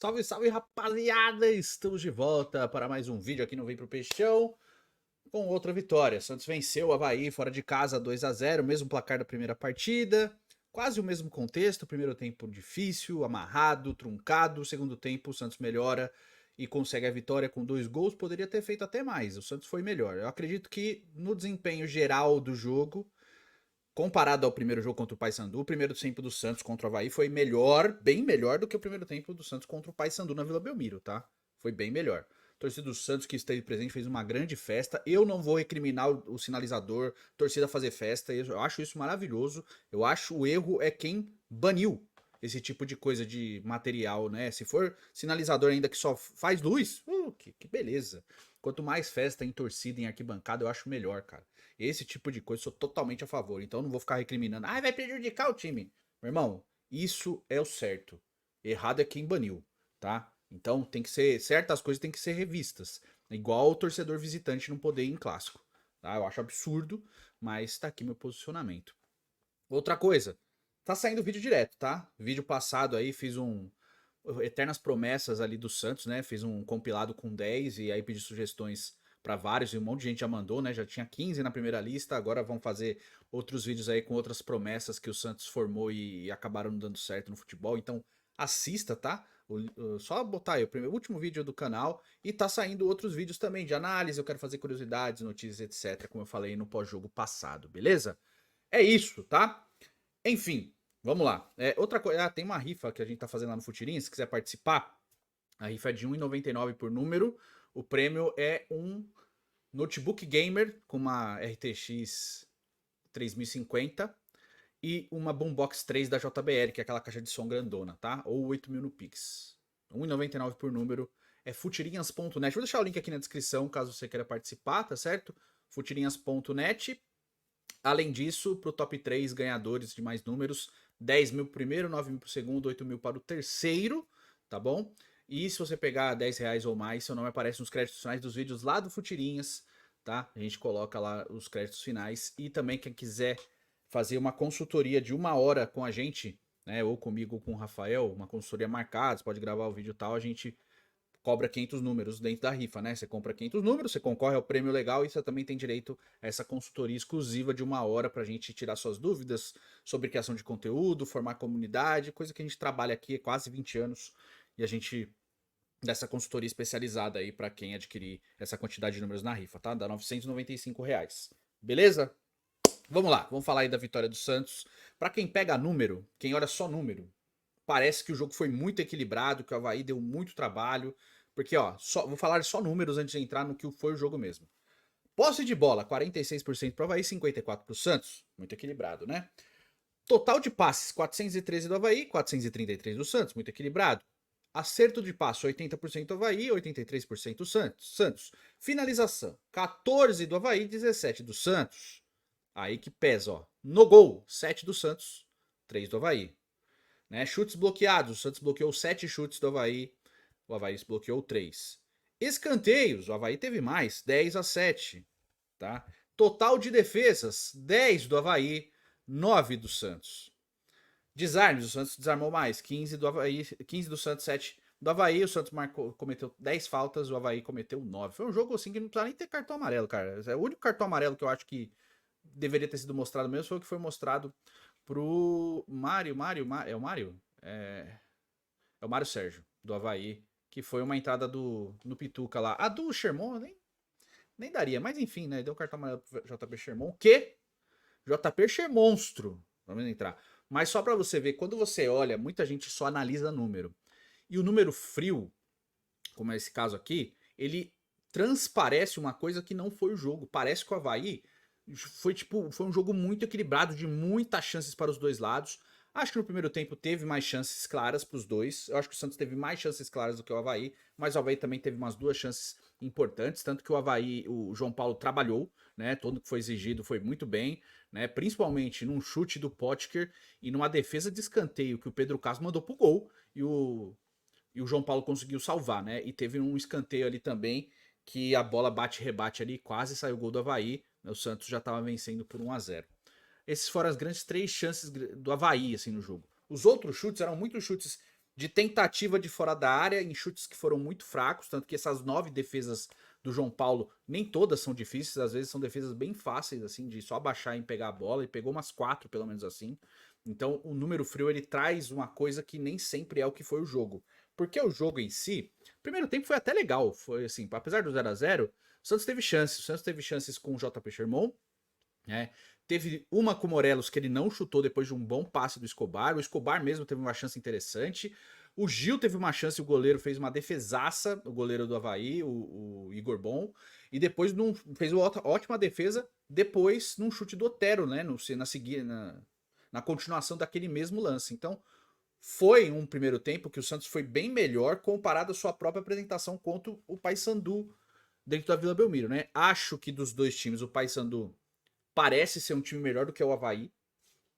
Salve, salve, rapaziada! Estamos de volta para mais um vídeo aqui no Vem Pro Peixão com outra vitória. Santos venceu o Avaí fora de casa 2-0, mesmo placar da primeira partida, quase o mesmo contexto. Primeiro tempo difícil, amarrado, truncado. Segundo tempo, o Santos melhora e consegue a vitória com 2 gols. Poderia ter feito até mais, o Santos foi melhor. Eu acredito que no desempenho geral do jogo, comparado ao primeiro jogo contra o Paysandu, o primeiro tempo do Santos contra o Avaí foi melhor, bem melhor do que o primeiro tempo do Santos contra o Paysandu na Vila Belmiro, tá? Foi bem melhor. A torcida do Santos que esteve presente fez uma grande festa. Eu não vou recriminar o sinalizador, torcida fazer festa, eu acho isso maravilhoso. Eu acho o erro é quem baniu esse tipo de coisa de material, né? Se for sinalizador ainda que só faz luz, que beleza. Quanto mais festa em torcida, em arquibancada, eu acho melhor, cara. Esse tipo de coisa eu sou totalmente a favor. Então eu não vou ficar recriminando. Ah, vai prejudicar o time. Meu irmão, isso é o certo. Errado é quem baniu, tá? Então tem que ser. Certas coisas tem que ser revistas. Igual o torcedor visitante não poder ir em clássico. Tá? Eu acho absurdo, mas tá aqui meu posicionamento. Outra coisa, tá saindo vídeo direto, tá? Vídeo passado aí, fiz um Eternas Promessas ali do Santos, né? Fiz um compilado com 10 e aí pedi sugestões para vários e um monte de gente já mandou, né? Já tinha 15 na primeira lista, agora vão fazer outros vídeos aí com outras promessas que o Santos formou e acabaram não dando certo no futebol. Então assista, tá? Só botar aí o último vídeo do canal e tá saindo outros vídeos também de análise. Eu quero fazer curiosidades, notícias, etc. Como eu falei no pós-jogo passado, beleza? É isso, tá? Enfim, vamos lá. Outra coisa, tem uma rifa que a gente tá fazendo lá no Futirinha, se quiser participar, a rifa é de R$1,99 por número. O prêmio é um notebook gamer com uma RTX 3050 e uma Boombox 3 da JBL, que é aquela caixa de som grandona, tá? Ou 8.000 no Pix. R$1,99 por número. É futirinhas.net. Vou deixar o link aqui na descrição caso você queira participar, tá certo? Futirinhas.net. Além disso, para o top 3 ganhadores de mais números, 10 mil pro primeiro, 9 mil pro segundo, 8 mil para o terceiro, tá bom? E se você pegar R$10 ou mais, seu nome aparece nos créditos finais dos vídeos lá do Futirinhas, tá? A gente coloca lá os créditos finais. E também quem quiser fazer uma consultoria de 1 hora com a gente, né? Ou comigo ou com o Rafael, uma consultoria marcada, você pode gravar o vídeo e tal, a gente cobra 500 números dentro da rifa, né? Você compra 500 números, você concorre ao prêmio legal e você também tem direito a essa consultoria exclusiva de 1 hora pra gente tirar suas dúvidas sobre criação de conteúdo, formar comunidade, coisa que a gente trabalha aqui há quase 20 anos e a gente dá essa consultoria especializada aí pra quem adquirir essa quantidade de números na rifa, tá? Dá R$995. Beleza? Vamos lá, vamos falar aí da vitória do Santos. Pra quem pega número, quem olha só número, parece que o jogo foi muito equilibrado, que o Avaí deu muito trabalho. Porque, ó, vou falar só números antes de entrar no que foi o jogo mesmo. Posse de bola, 46% pro Avaí, 54% pro Santos. Muito equilibrado, né? Total de passes, 413 do Avaí, 433 do Santos. Muito equilibrado. Acerto de passe, 80% do Avaí, 83% do Santos. Finalização, 14 do Avaí, 17 do Santos. Aí que pesa, ó. No gol, 7 do Santos, 3 do Avaí. Né? Chutes bloqueados, o Santos bloqueou 7 chutes do Avaí, o Avaí bloqueou 3. Escanteios, o Avaí teve mais, 10-7. Tá? Total de defesas, 10 do Avaí, 9 do Santos. Desarmes, o Santos desarmou mais, 15 do Avaí, 15 do Santos, 7 do Avaí. O Santos cometeu 10 faltas, o Avaí cometeu 9. Foi um jogo assim que não precisa nem ter cartão amarelo, cara. O único cartão amarelo que eu acho que deveria ter sido mostrado mesmo foi o que foi mostrado pro é o Mário? É o Mário Sérgio, do Avaí, que foi uma entrada no Pituca lá. A do Sherman nem daria, mas enfim, né? Deu cartão amarelo pro JP Sherman, que JP Shermonstro, vamos entrar. Mas só pra você ver, quando você olha, muita gente só analisa número. E o número frio, como é esse caso aqui, ele transparece uma coisa que não foi o jogo. Parece que o Avaí foi um jogo muito equilibrado, de muitas chances para os dois lados. Acho que no primeiro tempo teve mais chances claras para os dois. Eu acho que o Santos teve mais chances claras do que o Avaí, mas o Avaí também teve umas 2 chances importantes, tanto que o Avaí, o João Paulo trabalhou, né? Tudo que foi exigido foi muito bem, né? Principalmente num chute do Potker e numa defesa de escanteio que o Pedro Castro mandou pro gol e o João Paulo conseguiu salvar, né? E teve um escanteio ali também que a bola bate-rebate ali, quase saiu o gol do Avaí. O Santos já estava vencendo por 1-0. Esses foram as grandes 3 chances do Avaí assim no jogo. Os outros chutes eram muitos chutes de tentativa de fora da área em chutes que foram muito fracos, tanto que essas 9 defesas do João Paulo, nem todas são difíceis, às vezes são defesas bem fáceis, assim, de só baixar e pegar a bola, e pegou umas 4, pelo menos assim. Então, o número frio, ele traz uma coisa que nem sempre é o que foi o jogo. Porque o jogo em si, primeiro tempo foi até legal, foi assim, apesar do 0 a 0 o Santos teve chances, o Santos teve chances com o JP Sherman, né? Teve uma com o Morelos que ele não chutou depois de um bom passe do Escobar. O Escobar mesmo teve uma chance interessante. O Gil teve uma chance, o goleiro fez uma defesaça, o goleiro do Avaí, o Igor Bom. E depois fez uma ótima defesa, depois num chute do Otero, né? Na continuação daquele mesmo lance. Então, foi um primeiro tempo que o Santos foi bem melhor comparado à sua própria apresentação contra o Paysandu dentro da Vila Belmiro, né? Acho que dos dois times, o Paysandu parece ser um time melhor do que o Avaí.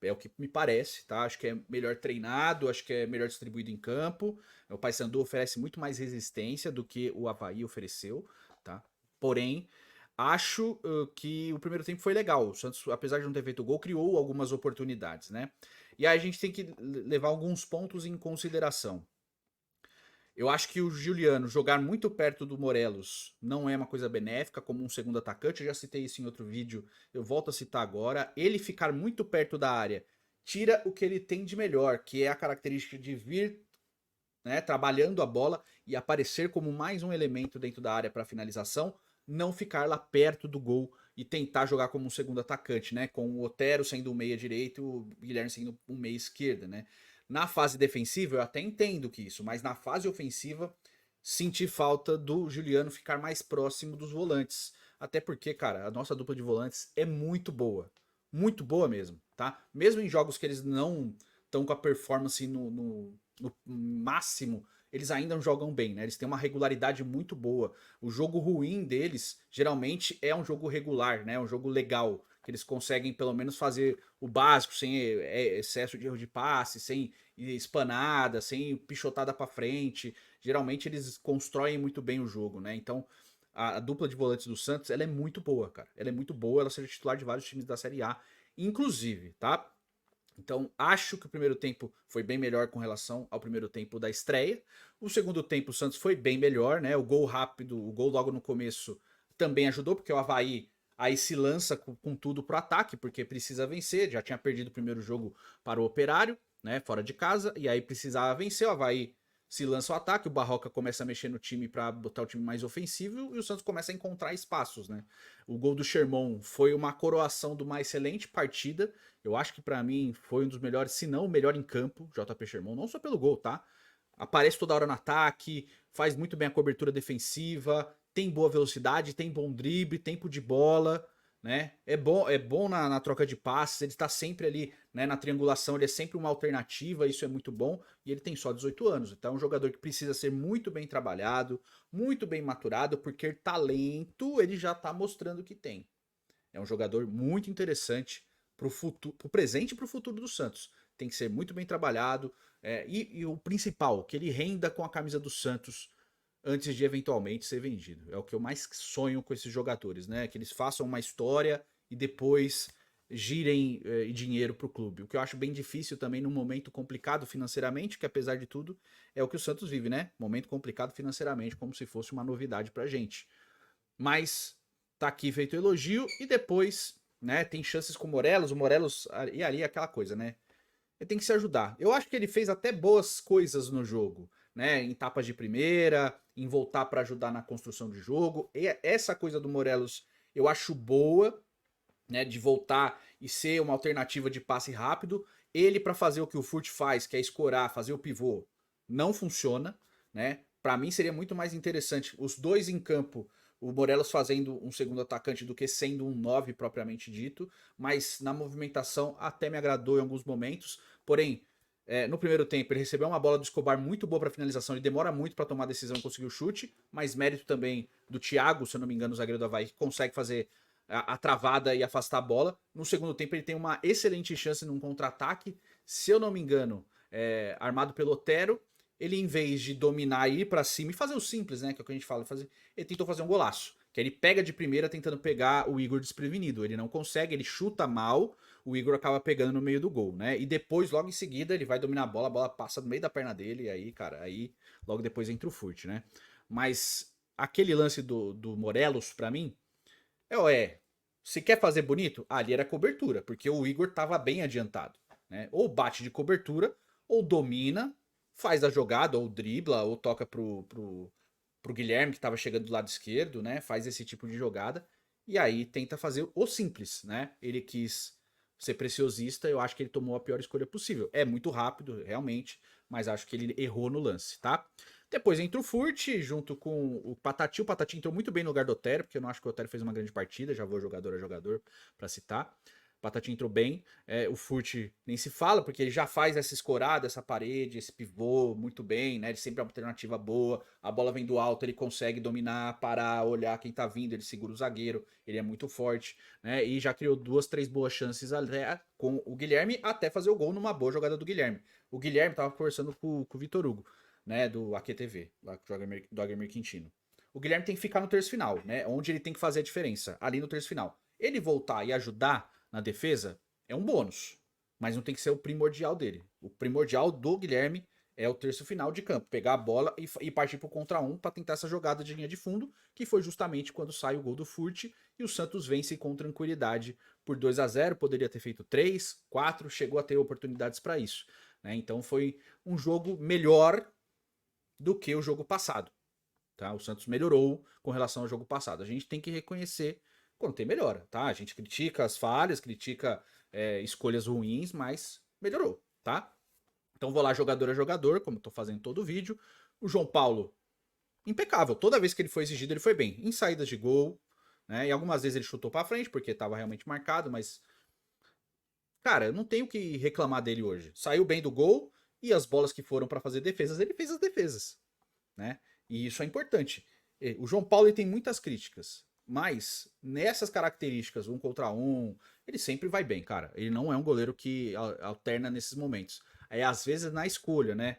É o que me parece, tá? Acho que é melhor treinado, acho que é melhor distribuído em campo. O Paysandu oferece muito mais resistência do que o Avaí ofereceu, tá? Porém, acho que o primeiro tempo foi legal. O Santos, apesar de não ter feito gol, criou algumas oportunidades, né? E aí a gente tem que levar alguns pontos em consideração. Eu acho que o Juliano jogar muito perto do Morelos não é uma coisa benéfica como um segundo atacante. Eu já citei isso em outro vídeo, eu volto a citar agora. Ele ficar muito perto da área tira o que ele tem de melhor, que é a característica de vir, né, trabalhando a bola e aparecer como mais um elemento dentro da área para finalização, não ficar lá perto do gol e tentar jogar como um segundo atacante, né, com o Otero sendo um meia direito e o Guilherme sendo um meia esquerda, né? Na fase defensiva eu até entendo que isso, mas na fase ofensiva senti falta do Juliano ficar mais próximo dos volantes. Até porque, cara, a nossa dupla de volantes é muito boa. Muito boa mesmo, tá? Mesmo em jogos que eles não estão com a performance no máximo, eles ainda jogam bem, né? Eles têm uma regularidade muito boa. O jogo ruim deles, geralmente, é um jogo regular, né? Um jogo legal. Que eles conseguem, pelo menos, fazer o básico, sem excesso de erro de passe, sem espanada, sem pichotada para frente. Geralmente, eles constroem muito bem o jogo, né? Então, a dupla de volantes do Santos, ela é muito boa, cara. Ela é muito boa, ela seja titular de vários times da Série A, inclusive, tá? Então, acho que o primeiro tempo foi bem melhor com relação ao primeiro tempo da estreia. O segundo tempo, o Santos foi bem melhor, né? O gol rápido, o gol logo no começo também ajudou, porque o Avaí aí se lança com tudo pro ataque, porque precisa vencer. Já tinha perdido o primeiro jogo para o Operário, né? Fora de casa, e aí precisava vencer. O Avaí se lança o ataque, o Barroca começa a mexer no time para botar o time mais ofensivo e o Santos começa a encontrar espaços, né? O gol do Sherman foi uma coroação de uma excelente partida. Eu acho que para mim foi um dos melhores, se não o melhor em campo, JP Sherman, não só pelo gol, tá? Aparece toda hora no ataque, faz muito bem a cobertura defensiva, tem boa velocidade, tem bom drible, tempo de bola, né? É bom na troca de passes, ele está sempre ali, né, na triangulação, ele é sempre uma alternativa, isso é muito bom, e ele tem só 18 anos, então é um jogador que precisa ser muito bem trabalhado, muito bem maturado, porque talento ele já está mostrando que tem. É um jogador muito interessante para o futuro, pro presente e para o futuro do Santos. Tem que ser muito bem trabalhado, e o principal, que ele renda com a camisa do Santos antes de eventualmente ser vendido. É o que eu mais sonho com esses jogadores, né? Que eles façam uma história e depois girem dinheiro para o clube. O que eu acho bem difícil também num momento complicado financeiramente, que apesar de tudo é o que o Santos vive, né? Momento complicado financeiramente, como se fosse uma novidade pra gente. Mas tá aqui feito o elogio e depois, né, tem chances com o Morelos e ali é aquela coisa, né? Ele tem que se ajudar. Eu acho que ele fez até boas coisas no jogo, né? Em tapas de primeira, em voltar para ajudar na construção de jogo. E essa coisa do Morelos eu acho boa, né? De voltar e ser uma alternativa de passe rápido. Ele para fazer o que o Furt faz, que é escorar, fazer o pivô, não funciona, né? Para mim seria muito mais interessante os dois em campo, o Morelos fazendo um segundo atacante do que sendo um 9 propriamente dito, mas na movimentação até me agradou em alguns momentos. Porém, no primeiro tempo ele recebeu uma bola do Escobar muito boa para finalização, ele demora muito para tomar a decisão e conseguir o chute, mas mérito também do Thiago, se eu não me engano, o zagueiro do Avaí, que consegue fazer a travada e afastar a bola. No segundo tempo ele tem uma excelente chance num contra-ataque, se eu não me engano, armado pelo Otero. Ele, em vez de dominar e ir pra cima e fazer o simples, né, que é o que a gente fala, ele tentou fazer um golaço. Que ele pega de primeira tentando pegar o Igor desprevenido. Ele não consegue, ele chuta mal. o Igor acaba pegando no meio do gol, né? E depois, logo em seguida, ele vai dominar a bola passa no meio da perna dele, e aí, cara, aí logo depois entra o Furt, né? Mas aquele lance do Morelos, pra mim, se quer fazer bonito, ali era cobertura, porque o Igor tava bem adiantado, né? Ou bate de cobertura, ou domina, faz a jogada, ou dribla, ou toca pro Guilherme, que tava chegando do lado esquerdo, né? Faz esse tipo de jogada, e aí tenta fazer o simples, né? Ele quis ser preciosista, eu acho que ele tomou a pior escolha possível. É muito rápido, realmente, mas acho que ele errou no lance, tá? Depois entra o Furt, junto com o Patati. O Patati entrou muito bem no lugar do Otero, porque eu não acho que o Otero fez uma grande partida. Já vou jogador a jogador para citar. O Patati entrou bem. O Furt nem se fala, porque ele já faz essa escorada, essa parede, esse pivô muito bem, né? Ele sempre é uma alternativa boa. A bola vem do alto, ele consegue dominar, parar, olhar quem tá vindo. Ele segura o zagueiro, ele é muito forte, né? E já criou 2, 3 boas chances até com o Guilherme, até fazer o gol numa boa jogada do Guilherme. O Guilherme tava conversando com o Vitor Hugo, né, do AQTV, do Agemir Quintino. O Guilherme tem que ficar no terço final, né, onde ele tem que fazer a diferença, ali no terço final. Ele voltar e ajudar na defesa é um bônus, mas não tem que ser o primordial dele. O primordial do Guilherme é o terço final de campo, pegar a bola e partir pro contra um para tentar essa jogada de linha de fundo, que foi justamente quando sai o gol do Furt e o Santos vence com tranquilidade por 2-0. Poderia ter feito 3, 4, chegou a ter oportunidades para isso, né? Então foi um jogo melhor do que o jogo passado. Tá? O Santos melhorou com relação ao jogo passado. A gente tem que reconhecer quando tem melhora. Tá? A gente critica as falhas, critica escolhas ruins, mas melhorou. Tá? Então vou lá jogador a jogador, como estou fazendo todo o vídeo. O João Paulo, impecável. Toda vez que ele foi exigido, ele foi bem. Em saídas de gol, né? E algumas vezes ele chutou para frente, porque estava realmente marcado, mas cara, eu não tenho que reclamar dele hoje. Saiu bem do gol e as bolas que foram para fazer defesas, ele fez as defesas, né? E isso é importante. O João Paulo ele tem muitas críticas, mas nessas características, um contra um, ele sempre vai bem, cara. Ele não é um goleiro que alterna nesses momentos. É às vezes na escolha, né?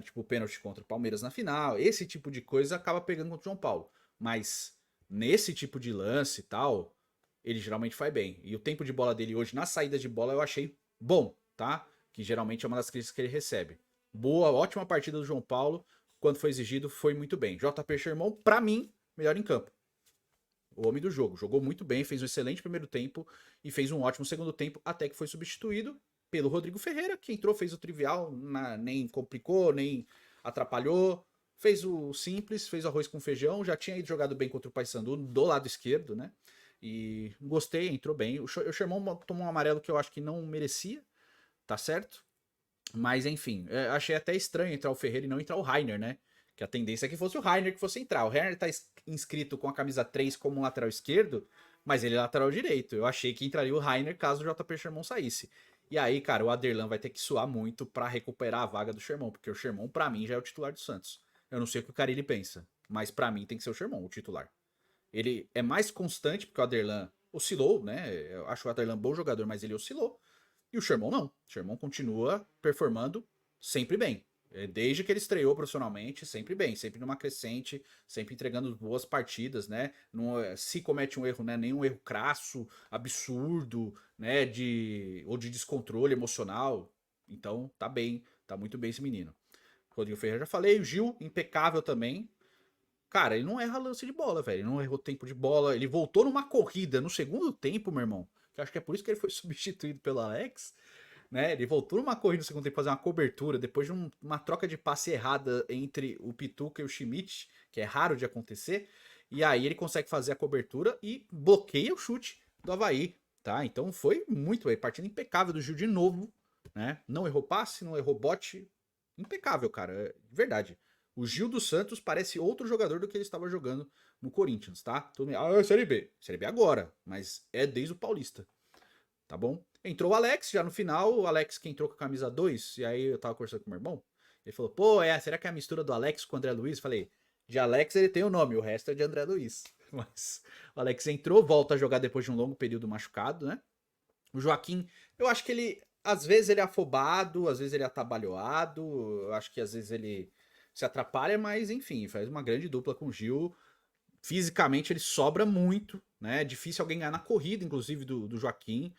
Tipo o pênalti contra o Palmeiras na final, esse tipo de coisa acaba pegando contra o João Paulo. Mas nesse tipo de lance e tal, ele geralmente faz bem. E o tempo de bola dele hoje na saída de bola eu achei bom, tá? Que geralmente é uma das críticas que ele recebe. Boa, ótima partida do João Paulo. Quando foi exigido, foi muito bem. JP Sherman, pra mim, melhor em campo. O homem do jogo. Jogou muito bem, fez um excelente primeiro tempo e fez um ótimo segundo tempo, até que foi substituído pelo Rodrigo Ferreira, que entrou, fez o trivial, nem complicou, nem atrapalhou. Fez o simples, fez o arroz com feijão, já tinha jogado bem contra o Paysandu do lado esquerdo, né? E gostei, entrou bem. O Sherman tomou um amarelo que eu acho que não merecia, tá certo? Mas enfim, achei até estranho entrar o Ferreira e não entrar o Rainer, né? Que a tendência é que fosse o Rainer que fosse entrar. O Rainer tá inscrito com a camisa 3 como lateral esquerdo, mas ele é lateral direito. Eu achei que entraria o Rainer caso o JP Sherman saísse. E aí, cara, o Aderlan vai ter que suar muito para recuperar a vaga do Sherman, porque o Sherman, para mim, já é o titular do Santos. Eu não sei o que o Carille pensa, mas para mim tem que ser o Sherman, o titular. Ele é mais constante, porque o Aderlan oscilou, né? Eu acho o Aderlan bom jogador, mas ele oscilou. E o Sherman não. O Sherman continua performando sempre bem. Desde que ele estreou profissionalmente, sempre bem, sempre numa crescente, sempre entregando boas partidas, né? Não, se comete um erro, né? Nenhum erro crasso, absurdo, né? Ou de descontrole emocional. Então, tá bem, tá muito bem esse menino. Rodrigo Ferreira já falei, o Gil, impecável também. Cara, ele não erra lance de bola, velho. Ele não errou tempo de bola. Ele voltou numa corrida no segundo tempo, meu irmão. Que eu acho que é por isso que ele foi substituído pelo Alex, né? Ele voltou numa corrida no segundo tempo fazer uma cobertura depois de uma troca de passe errada entre o Pituca e o Schmidt, que é raro de acontecer. E aí ele consegue fazer a cobertura e bloqueia o chute do Avaí, tá? Então foi muito bem. Partida impecável do Gil de novo, né? Não errou passe, não errou bote. Impecável, cara. De verdade. O Gil dos Santos parece outro jogador do que ele estava jogando no Corinthians, tá? É Série B. Série B agora, mas é desde o Paulista, tá bom? Entrou o Alex já no final, o Alex que entrou com a camisa 2, e aí eu tava conversando com o meu irmão, ele falou, pô, será que é a mistura do Alex com o André Luiz? Eu falei, de Alex ele tem o nome, o resto é de André Luiz. Mas o Alex entrou, volta a jogar depois de um longo período machucado, né? O Joaquim, eu acho que ele, às vezes ele é afobado, às vezes ele é atabalhoado, eu acho que às vezes ele se atrapalha, mas enfim, faz uma grande dupla com o Gil. Fisicamente ele sobra muito, né? É difícil alguém ganhar na corrida, inclusive, do Joaquim.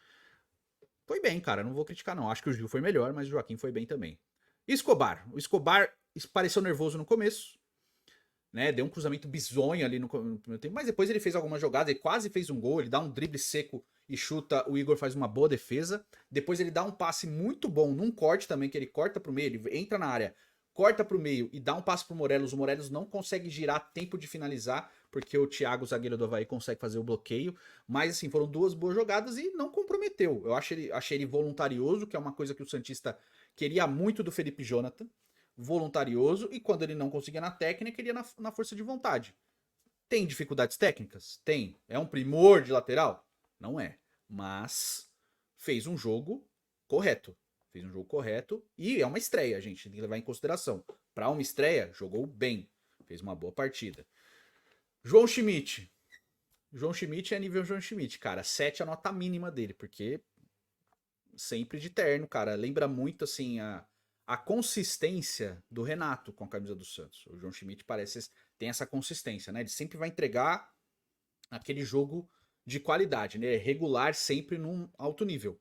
foi bem, cara, não vou criticar não. Acho que o Gil foi melhor, mas o Joaquim foi bem também. Escobar. O Escobar pareceu nervoso no começo, né? Deu um cruzamento bizonho ali no primeiro tempo, mas depois ele fez algumas jogadas, ele quase fez um gol, ele dá um drible seco e chuta, o Igor faz uma boa defesa. Depois ele dá um passe muito bom num corte também, que ele corta pro meio, ele entra na área, corta pro meio e dá um passe pro Morelos. O Morelos não consegue girar tempo de finalizar, porque o Thiago, zagueiro do Avaí, consegue fazer o bloqueio. Mas assim, foram duas boas jogadas e não comprometeu. Eu achei ele voluntarioso, que é uma coisa que o Santista queria muito do Felipe Jonathan. Voluntarioso, e quando ele não conseguia na técnica, ele ia na força de vontade. Tem dificuldades técnicas? Tem. É um primor de lateral? Não é. Mas fez um jogo correto. Fez um jogo correto e é uma estreia, gente. Tem que levar em consideração. Para uma estreia, jogou bem. Fez uma boa partida. João Schmidt. João Schmidt é nível João Schmidt, cara. 7 é a nota mínima dele, porque sempre de terno, cara. Lembra muito, assim, a consistência do Renato com a camisa do Santos. O João Schmidt parece tem essa consistência, né? Ele sempre vai entregar aquele jogo de qualidade, né? Regular sempre num alto nível.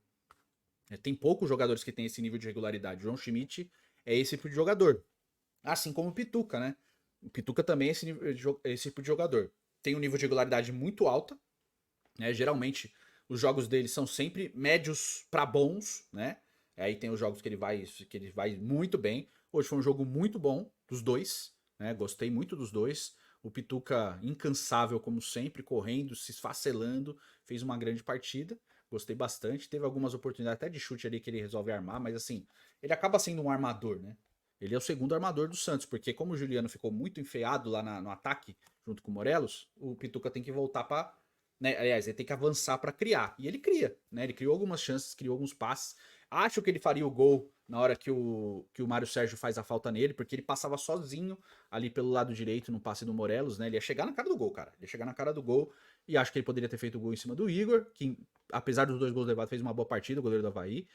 Tem poucos jogadores que têm esse nível de regularidade. O João Schmidt é esse tipo de jogador. Assim como o Pituca, né? O Pituca também é esse tipo de jogador. Tem um nível de regularidade muito alta, né? Geralmente os jogos dele são sempre médios para bons, né? Aí tem os jogos que ele vai muito bem. Hoje foi um jogo muito bom dos dois, né? Gostei muito dos dois. O Pituca incansável como sempre, correndo, se esfacelando, fez uma grande partida. Gostei bastante. Teve algumas oportunidades até de chute ali que ele resolve armar, mas assim, ele acaba sendo um armador, né? Ele é o segundo armador do Santos, porque como o Juliano ficou muito enfeado lá no ataque, junto com o Morelos, o Pituca tem que voltar para, né? Aliás, ele tem que avançar para criar. E ele cria, né? Ele criou algumas chances, criou alguns passes. Acho que ele faria o gol na hora que o Mário Sérgio faz a falta nele, porque ele passava sozinho ali pelo lado direito no passe do Morelos, né? Ele ia chegar na cara do gol, cara. Ele ia chegar na cara do gol. E acho que ele poderia ter feito o gol em cima do Igor, que apesar dos 2 gols levados, fez uma boa partida, o goleiro do Avaí.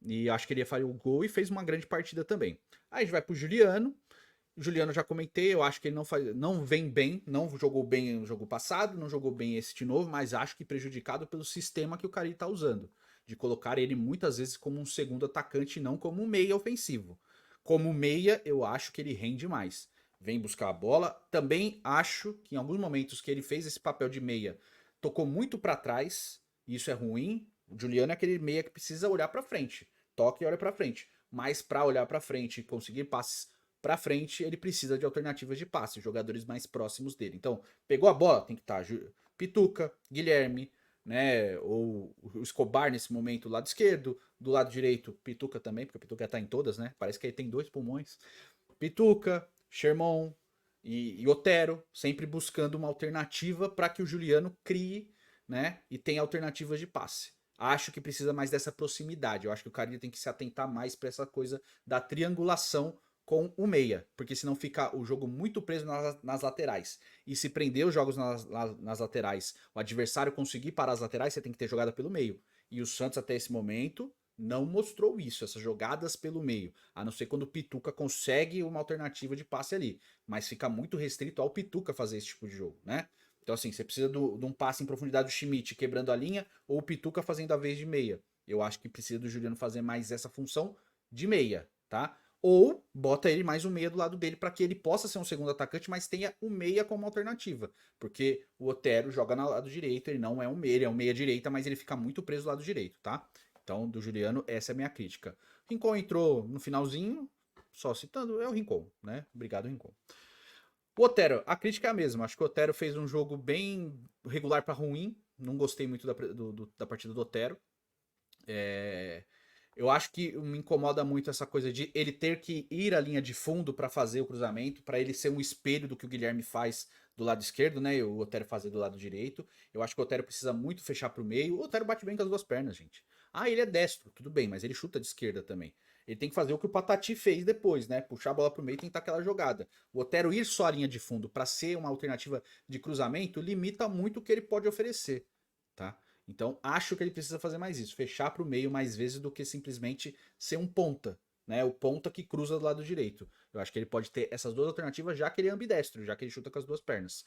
E acho que ele ia fazer o gol e fez uma grande partida também. Aí a gente vai pro Juliano. O Juliano já comentei, eu acho que ele não vem bem, não jogou bem no jogo passado, não jogou bem esse de novo, mas acho que prejudicado pelo sistema que o Carille tá usando. De colocar ele muitas vezes como um segundo atacante e não como um meia ofensivo. Como meia, eu acho que ele rende mais. Vem buscar a bola. Também acho que em alguns momentos que ele fez esse papel de meia, tocou muito para trás. Isso é ruim. O Juliano é aquele meia que precisa olhar para frente. Toca e olha para frente. Mas para olhar para frente e conseguir passes para frente, ele precisa de alternativas de passe, jogadores mais próximos dele. Então, pegou a bola, tem que estar Pituca, Guilherme, né? Ou o Escobar nesse momento, lado esquerdo, do lado direito, Pituca também, porque o Pituca tá em todas, né? Parece que ele tem 2 pulmões. Pituca, Sherman e Otero, sempre buscando uma alternativa para que o Juliano crie, né? E tenha alternativas de passe. Acho que precisa mais dessa proximidade. Eu acho que o Carille tem que se atentar mais para essa coisa da triangulação com o meia, porque senão fica o jogo muito preso nas laterais. E se prender os jogos nas laterais, o adversário conseguir parar as laterais, você tem que ter jogada pelo meio. E o Santos até esse momento não mostrou isso, essas jogadas pelo meio, a não ser quando o Pituca consegue uma alternativa de passe ali, mas fica muito restrito ao Pituca fazer esse tipo de jogo, né? Então assim, você precisa de um passe em profundidade do Schmidt quebrando a linha ou o Pituca fazendo a vez de meia. Eu acho que precisa do Juliano fazer mais essa função de meia, tá? Ou bota ele mais um meia do lado dele para que ele possa ser um segundo atacante, mas tenha o meia como alternativa. Porque o Otero joga no lado direito, ele não é um meia, ele é um meia direita, mas ele fica muito preso do lado direito, tá? Então, do Juliano, essa é a minha crítica. Rincon entrou no finalzinho, só citando, é o Rincon, né? Obrigado, Rincon. O Otero, a crítica é a mesma. Acho que o Otero fez um jogo bem regular para ruim. Não gostei muito da partida do Otero. Eu acho que me incomoda muito essa coisa de ele ter que ir à linha de fundo para fazer o cruzamento, para ele ser um espelho do que o Guilherme faz do lado esquerdo, né? E o Otero fazer do lado direito. Eu acho que o Otero precisa muito fechar pro meio. O Otero bate bem com as 2 pernas, gente. Ah, ele é destro, tudo bem, mas ele chuta de esquerda também. Ele tem que fazer o que o Patati fez depois, né? Puxar a bola pro meio e tentar aquela jogada. O Otero ir só à linha de fundo para ser uma alternativa de cruzamento limita muito o que ele pode oferecer, tá? Então, acho que ele precisa fazer mais isso, fechar para o meio mais vezes do que simplesmente ser um ponta, né? O ponta que cruza do lado direito. Eu acho que ele pode ter essas 2 alternativas, já que ele é ambidestro, já que ele chuta com as 2 pernas.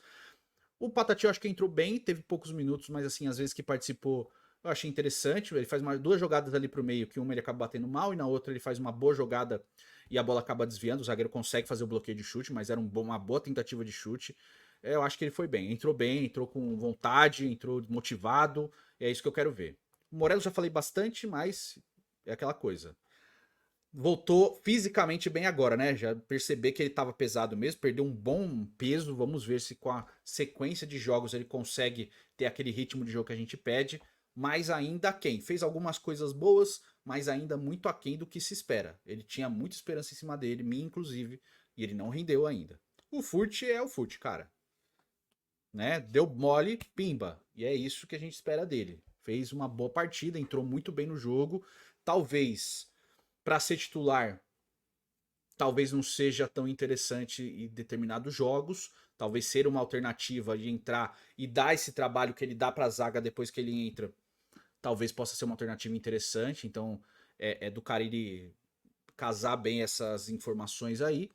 O Patati eu acho que entrou bem, teve poucos minutos, mas assim, às vezes que participou, eu achei interessante. Ele faz duas jogadas ali pro meio, que uma ele acaba batendo mal e na outra ele faz uma boa jogada e a bola acaba desviando. O zagueiro consegue fazer o bloqueio de chute, mas era uma boa tentativa de chute. Eu acho que ele foi bem, entrou com vontade, entrou motivado, e é isso que eu quero ver. O Morelos já falei bastante, mas é aquela coisa. Voltou fisicamente bem agora, né? Já perceber que ele estava pesado mesmo, perdeu um bom peso. Vamos ver se com a sequência de jogos ele consegue ter aquele ritmo de jogo que a gente pede. Mas ainda aquém. Fez algumas coisas boas, mas ainda muito aquém do que se espera. Ele tinha muita esperança em cima dele, mim inclusive, e ele não rendeu ainda. O Furt é o Furt, cara. Né? Deu mole, pimba. E é isso que a gente espera dele. Fez uma boa partida, entrou muito bem no jogo. Talvez para ser titular, talvez não seja tão interessante em determinados jogos. Talvez ser uma alternativa de entrar e dar esse trabalho que ele dá para a zaga depois que ele entra. Talvez possa ser uma alternativa interessante. Então é do Carille casar bem essas informações aí.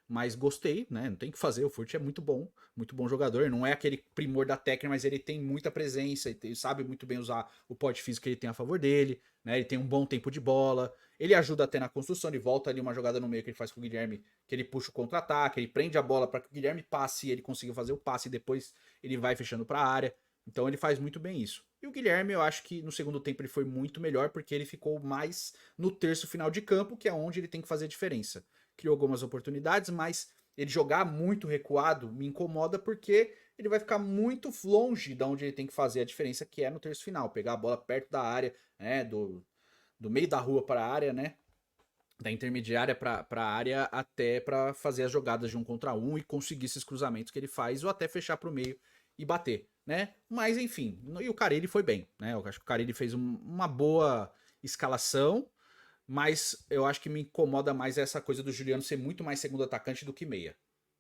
Mas gostei, né? Não tem o que fazer. O Furt é muito bom jogador. Não é aquele primor da técnica, mas ele tem muita presença, ele sabe muito bem usar o porte físico que ele tem a favor dele, né? Ele tem um bom tempo de bola. Ele ajuda até na construção, ele volta ali uma jogada no meio que ele faz com o Guilherme, que ele puxa o contra-ataque, ele prende a bola para que o Guilherme passe e ele consiga fazer o passe e depois ele vai fechando para a área. Então ele faz muito bem isso. E o Guilherme, eu acho que no segundo tempo ele foi muito melhor porque ele ficou mais no terço final de campo, que é onde ele tem que fazer a diferença. Criou algumas oportunidades, mas ele jogar muito recuado me incomoda porque ele vai ficar muito longe de onde ele tem que fazer a diferença, que é no terço final. Pegar a bola perto da área, né, do meio da rua para a área, né, da intermediária para a área até para fazer as jogadas de 1 contra 1 e conseguir esses cruzamentos que ele faz ou até fechar para o meio e bater, né? Mas enfim, e o Carille foi bem, né? Eu acho que o Carille fez uma boa escalação, mas eu acho que me incomoda mais essa coisa do Juliano ser muito mais segundo atacante do que meia.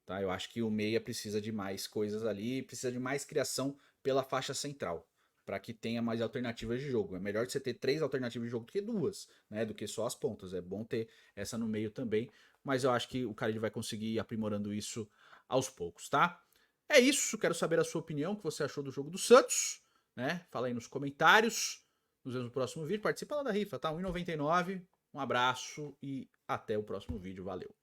Tá? Eu acho que o meia precisa de mais coisas ali, precisa de mais criação pela faixa central, para que tenha mais alternativas de jogo. É melhor você ter 3 alternativas de jogo do que 2, né? Do que só as pontas. É bom ter essa no meio também, mas eu acho que o cara ele vai conseguir ir aprimorando isso aos poucos, tá? É isso, quero saber a sua opinião, o que você achou do jogo do Santos, né? Fala aí nos comentários. Nos vemos no próximo vídeo. Participa lá da rifa, tá? R$1,99. Um abraço e até o próximo vídeo. Valeu!